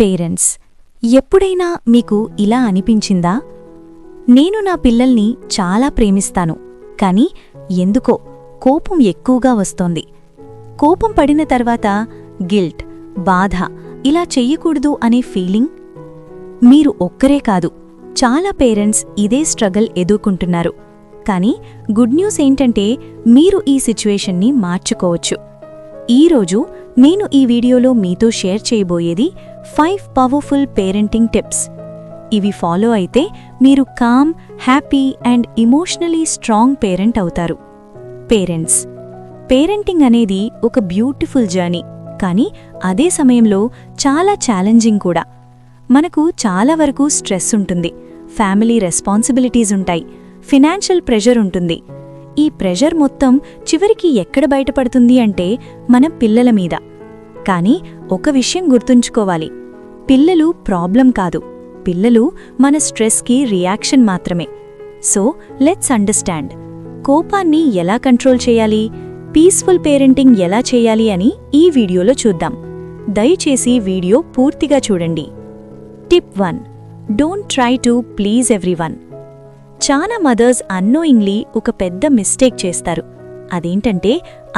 Parents, ఎప్పుడైనా మీకు ఇలా అనిపించిందా? నేను నా పిల్లల్ని చాలా ప్రేమిస్తాను, కానీ ఎందుకో కోపం ఎక్కువగా వస్తోంది. కోపం పడిన తర్వాత గిల్ట్, బాధ, ఇలా చెయ్యకూడదు అనే ఫీలింగ్. మీరు ఒక్కరే కాదు, చాలా పేరెంట్స్ ఇదే స్ట్రగల్ ఎదుర్కొంటున్నారు. కానీ గుడ్ న్యూస్ ఏంటంటే మీరు ఈ సిచ్యువేషన్ని మార్చుకోవచ్చు. ఈరోజు నేను ఈ వీడియోలో మీతో షేర్ చేయబోయేది 5 పవర్ఫుల్ పేరెంటింగ్ టిప్స్. ఇవి ఫాలో అయితే మీరు calm, happy and emotionally strong parent అవుతారు. పేరెంటింగ్ అనేది ఒక బ్యూటిఫుల్ జర్నీ, కానీ అదే సమయంలో చాలా ఛాలెంజింగ్ కూడా. మనకు చాలా వరకు స్ట్రెస్ ఉంటుంది, ఫ్యామిలీ రెస్పాన్సిబిలిటీస్ ఉంటాయి, ఫినాన్షియల్ ప్రెషర్ ఉంటుంది. ఈ ప్రెషర్ మొత్తం చివరికి ఎక్కడ బయటపడుతుంది అంటే మన పిల్లల మీద. కానీ ఒక విషయం గుర్తుంచుకోవాలి, పిల్లలు ప్రాబ్లం కాదు, పిల్లలు మన స్ట్రెస్కి రియాక్షన్ మాత్రమే. సో లెట్స్ అండర్స్టాండ్, కోపాన్ని ఎలా కంట్రోల్ చేయాలి, పీస్ఫుల్ పేరెంటింగ్ ఎలా చేయాలి అని ఈ వీడియోలో చూద్దాం. దయచేసి వీడియో పూర్తిగా చూడండి. Tip 1, don't try to please everyone. చాలా మదర్స్ అన్నోయింగ్లీ ఒక పెద్ద మిస్టేక్ చేస్తారు. అదేంటంటే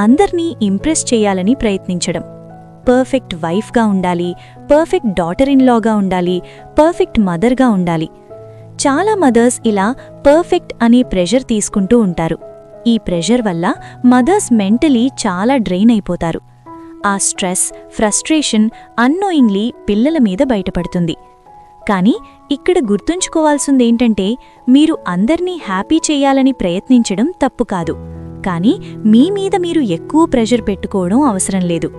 అందర్నీ ఇంప్రెస్ చేయాలని ప్రయత్నించడం. పర్ఫెక్ట్ వైఫ్గా ఉండాలి, పర్ఫెక్ట్ డాటర్ ఇన్ లాగా ఉండాలి, పర్ఫెక్ట్ మదర్గా ఉండాలి. చాలా మదర్స్ ఇలా పర్ఫెక్ట్ అనే ప్రెషర్ తీసుకుంటూ ఉంటారు. ఈ ప్రెషర్ వల్ల మదర్స్ మెంటలీ చాలా డ్రైన్ అయిపోతారు. ఆ స్ట్రెస్, ఫ్రస్ట్రేషన్ అన్నోయింగ్లీ పిల్లల మీద బయటపడుతుంది. కానీ ఇక్కడ గుర్తుంచుకోవాల్సిందేంటంటే మీరు అందర్నీ హ్యాపీ చేయాలని ప్రయత్నించడం తప్పు కాదు, కానీ మీ మీద మీరు ఎక్కువ ప్రెషర్ పెట్టుకోవడం అవసరం లేదు.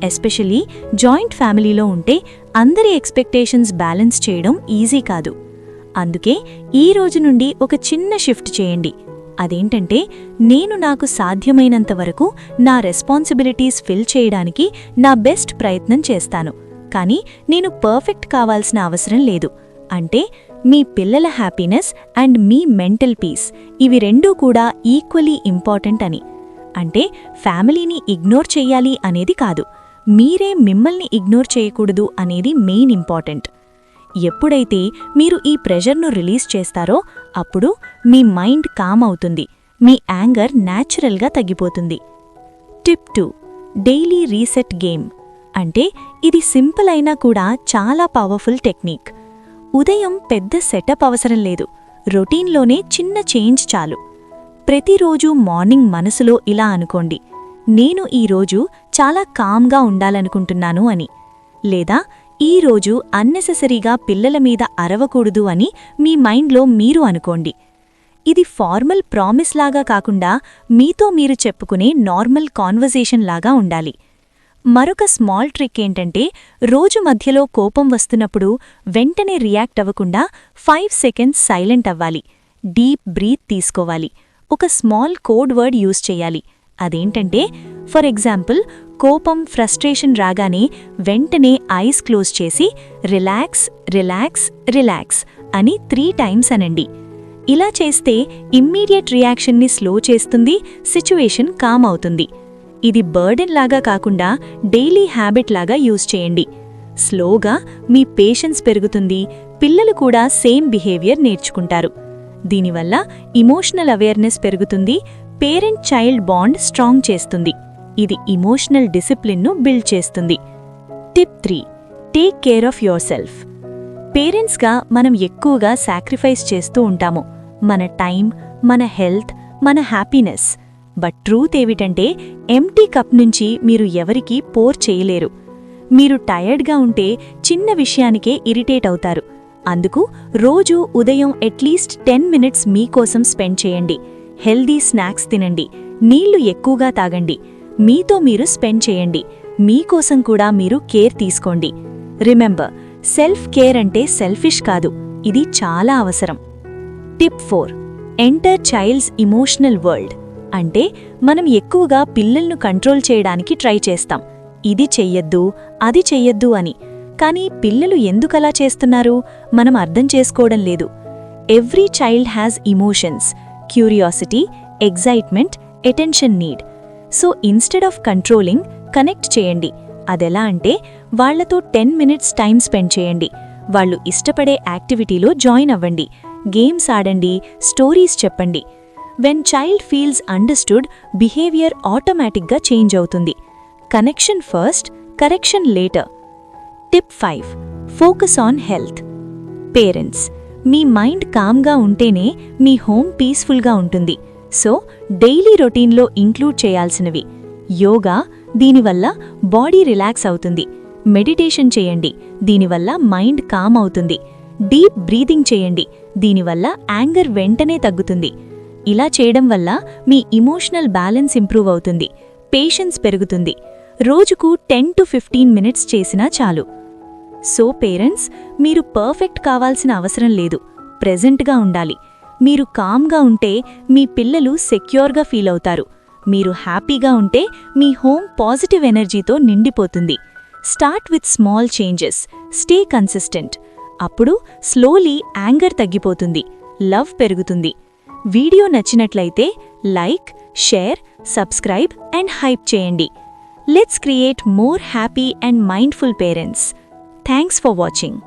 ఎస్పెషలీ జాయింట్ ఫ్యామిలీలో ఉంటే అందరి ఎక్స్పెక్టేషన్స్ బ్యాలెన్స్ చేయడం ఈజీ కాదు. అందుకే ఈ రోజు నుండి ఒక చిన్న షిఫ్ట్ చేయండి. అదేంటంటే నేను నాకు సాధ్యమైనంత వరకు నా రెస్పాన్సిబిలిటీస్ ఫిల్ చేయడానికి నా బెస్ట్ ప్రయత్నం చేస్తాను, కానీ నేను పర్ఫెక్ట్ కావాల్సిన అవసరం లేదు. అంటే మీ పిల్లల happiness and me mental peace, ఇవి రెండూ కూడా ఈక్వలీ ఇంపార్టెంట్ అని. అంటే ఫ్యామిలీని ఇగ్నోర్ చెయ్యాలి అనేది కాదు, మీరే మిమ్మల్ని ఇగ్నోర్ చేయకూడదు అనేది మెయిన్ ఇంపార్టెంట్. ఎప్పుడైతే మీరు ఈ ప్రెషర్ను రిలీజ్ చేస్తారో అప్పుడు మీ మైండ్ కామ్ అవుతుంది, మీ యాంగర్ న్యాచురల్గా తగ్గిపోతుంది. Tip 2, daily reset game. అంటే ఇది సింపుల్ అయినా కూడా చాలా పవర్ఫుల్ టెక్నిక్. ఉదయం పెద్ద సెటప్ అవసరం లేదు, రొటీన్లోనే చిన్న చేంజ్ చాలు. ప్రతిరోజు మార్నింగ్ మనసులో ఇలా అనుకోండి, నేను ఈరోజు చాలా కామ్గా ఉండాలనుకుంటున్నాను అని. లేదా ఈరోజు అన్నెసెసరీగా పిల్లల మీద అరవకూడదు అని మీ మైండ్లో మీరు అనుకోండి. ఇది ఫార్మల్ ప్రామిస్ లాగా కాకుండా మీతో మీరు చెప్పుకునే నార్మల్ కాన్వర్జేషన్ లాగా ఉండాలి. మరొక స్మాల్ ట్రిక్ ఏంటంటే రోజు మధ్యలో కోపం వస్తున్నప్పుడు వెంటనే రియాక్ట్ అవ్వకుండా 5 సెకండ్స్ సైలెంట్ అవ్వాలి, డీప్ బ్రీత్ తీసుకోవాలి, ఒక స్మాల్ కోడ్ వర్డ్ యూజ్ చేయాలి. అదేంటంటే ఫర్ ఎగ్జాంపుల్ కోపం, ఫ్రస్ట్రేషన్ రాగానే వెంటనే ఐస్ క్లోజ్ చేసి రిలాక్స్ రిలాక్స్ రిలాక్స్ అని 3 టైమ్స్ అనండి. ఇలా చేస్తే ఇమ్మీడియట్ రియాక్షన్ని స్లో చేస్తుంది, సిచ్యువేషన్ కామ్ అవుతుంది. ఇది బర్డెన్ లాగా కాకుండా డైలీ హ్యాబిట్ లాగా యూజ్ చేయండి. స్లోగా మీ పేషెన్స్ పెరుగుతుంది, పిల్లలు కూడా సేమ్ బిహేవియర్ నేర్చుకుంటారు. దీనివల్ల ఇమోషనల్ అవేర్నెస్ పెరుగుతుంది, పేరెంట్ చైల్డ్ బాండ్ స్ట్రాంగ్ చేస్తుంది. ఇది ఇమోషనల్ డిసిప్లిన్ను బిల్డ్ చేస్తుంది. Tip 3, take care of yourself. పేరెంట్స్గా మనం ఎక్కువగా సాక్రిఫైస్ చేస్తూ ఉంటాము, మన టైం, మన హెల్త్, మన హ్యాపీనెస్. బట్ ట్రూత్ ఏమిటంటే ఎంప్టీ కప్ నుంచి మీరు ఎవరికీ పోర్ చేయలేరు. మీరు టయర్డ్గా ఉంటే చిన్న విషయానికే ఇరిటేట్ అవుతారు. అందుకు రోజూ ఉదయం అట్లీస్ట్ 10 మినిట్స్ మీకోసం స్పెండ్ చేయండి. హెల్దీ స్నాక్స్ తినండి, నీళ్లు ఎక్కువగా తాగండి, మీతో మీరు స్పెండ్ చేయండి, మీకోసం కూడా మీరు కేర్ తీసుకోండి. రిమెంబర్, సెల్ఫ్ కేర్ అంటే సెల్ఫిష్ కాదు, ఇది చాలా అవసరం. Tip 4, enter child's emotional world. అంటే మనం ఎక్కువగా పిల్లల్ను కంట్రోల్ చేయడానికి ట్రై చేస్తాం, ఇది చెయ్యొద్దు, అది చెయ్యొద్దు అని. కానీ పిల్లలు ఎందుకలా చేస్తున్నారు మనం అర్థం చేసుకోవడం లేదు. Every child has emotions, curiosity, excitement, attention need. So instead of controlling, connect చేయండి. అదెలా అంటే వాళ్లతో 10 మినిట్స్ టైం స్పెండ్ చేయండి. వాళ్ళు ఇష్టపడే యాక్టివిటీలో జాయిన్ అవ్వండి. గేమ్స్ ఆడండి, స్టోరీస్ చెప్పండి. When child feels understood, behaviour ఆటోమేటిక్గా చేంజ్ అవుతుంది. Connection first, correction later. Tip 5. Focus on health. Parents, me mind కామ్గా ఉంటేనే మీ హోమ్ పీస్ఫుల్గా ఉంటుంది. సో డైలీ రొటీన్లో ఇంక్లూడ్ చేయాల్సినవి: యోగా, దీనివల్ల బాడీ రిలాక్స్ అవుతుంది. మెడిటేషన్ చేయండి, దీనివల్ల మైండ్ కామ్ అవుతుంది. డీప్ బ్రీదింగ్ చేయండి, దీనివల్ల యాంగర్ వెంటనే తగ్గుతుంది. ఇలా చేయడం వల్ల మీ ఇమోషనల్ బ్యాలెన్స్ ఇంప్రూవ్ అవుతుంది, పేషెన్స్ పెరుగుతుంది. రోజుకు 10 to 15 మినిట్స్ చేసినా చాలు. సో పేరెంట్స్, మీరు పర్ఫెక్ట్ కావాల్సిన అవసరం లేదు, ప్రెజెంట్గా ఉండాలి. మీరు కామ్గా ఉంటే మీ పిల్లలు సెక్యూర్గా ఫీల్ అవుతారు. మీరు హ్యాపీగా ఉంటే మీ హోమ్ పాజిటివ్ ఎనర్జీతో నిండిపోతుంది. Start with small changes, stay consistent. అప్పుడు స్లోలీ యాంగర్ తగ్గిపోతుంది, లవ్ పెరుగుతుంది. వీడియో నచ్చినట్లయితే like, share, subscribe and hype చేయండి. Let's create more happy and mindful parents. Thanks for watching.